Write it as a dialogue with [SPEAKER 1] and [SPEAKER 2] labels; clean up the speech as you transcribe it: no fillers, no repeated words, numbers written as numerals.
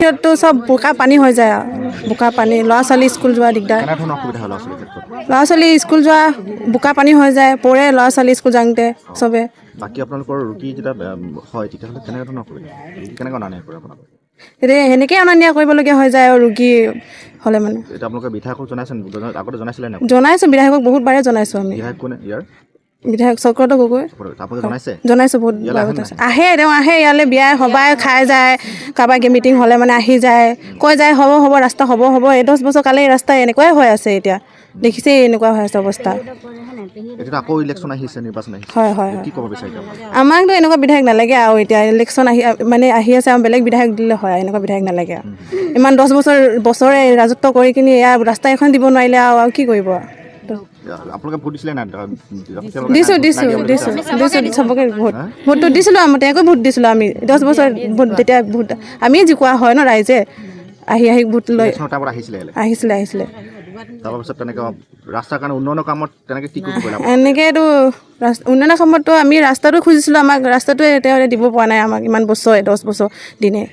[SPEAKER 1] সিহঁততো চব বোকা পানী হৈ যায় আৰু বোকা পানী ল'ৰা ছোৱালী স্কুল যোৱা দিগদাৰ ল'ৰা ছোৱালী স্কুল যোৱা বোকা পানী হৈ যায় পৰে ল'ৰা ছোৱালী স্কুল যাওঁতে চবে
[SPEAKER 2] বাকী আপোনালোকৰ ৰোগী যেতিয়া হয় তেতিয়াহ'লে কেনেকুৱা ধৰণৰ অসুবিধা কেনেকৈ অনা নিয়া কৰে আপোনালোকে
[SPEAKER 1] এতিয়া সেনেকৈ অনা নিয়া কৰিবলগীয়া হৈ যায় আৰু ৰোগী হ'লে মানে
[SPEAKER 2] এতিয়া আপোনালোকে বিধায়কক জনাইছে আগতে জনাইছিলে নাই
[SPEAKER 1] জনাইছোঁ বিধায়কক বহুত বাৰে জনাইছোঁ আমি
[SPEAKER 2] বিধায়ক কোনে ইয়াৰ
[SPEAKER 1] বিধায়ক চক্ৰতো গগৈ
[SPEAKER 2] আপোনালোকে জনাইছে
[SPEAKER 1] জনাইছোঁ বহুত আহে তেওঁ আহে ইয়ালৈ বিয়াই সবাই খাই যায় কাৰোবাৰ মিটিং হ'লে মানে আহি যায় কৈ যায় হ'ব ৰাস্তা হ'ব এই 10 বছৰ কালি ৰাস্তা এনেকুৱাই হৈ আছে এতিয়া দেখিছেই এনেকুৱা হৈ আছে অৱস্থা
[SPEAKER 2] এতিয়া আকৌ ইলেকশ্যন আহিছে নিৰ্বাচন আহিছে
[SPEAKER 1] হয়
[SPEAKER 2] কি ক'ব বিচাৰিছে
[SPEAKER 1] আমাকতো এনেকুৱা বিধায়ক নালাগে আৰু এতিয়া ইলেকশ্যন আহি আছে আৰু বেলেগ বিধায়ক দিলে হয় এনেকুৱা বিধায়ক নালাগে আৰু ইমান 10 বছৰে ৰাজত্ব কৰি কিনি এয়া ৰাস্তা এখন দিব নোৱাৰিলে আৰু কি কৰিব
[SPEAKER 2] আপোনালোকে ভোট দিছিলে নাই
[SPEAKER 1] দিছোঁ চবকে ভোটটো দিছিলোঁ আমি তেওঁকে ভোট দিছিলোঁ আমি 10 বছৰ ভোট যেতিয়া ভোট আমিয়ে জিকোৱা হয় ন ৰাইজে আহি ভোট লৈ আহিছিলে
[SPEAKER 2] তাৰপিছত তেনেকৈ ৰাস্তাৰ কাৰণে উন্নয়নৰ কামত তেনেকৈ কি কৰিব
[SPEAKER 1] এনেকৈতো উন্নয়নৰ কামততো আমি ৰাস্তাটো খুজিছিলোঁ আমাক ৰাস্তাটোৱে তেওঁ দিব পৰা নাই আমাক ইমান বছৰে 10 বছৰ দিনে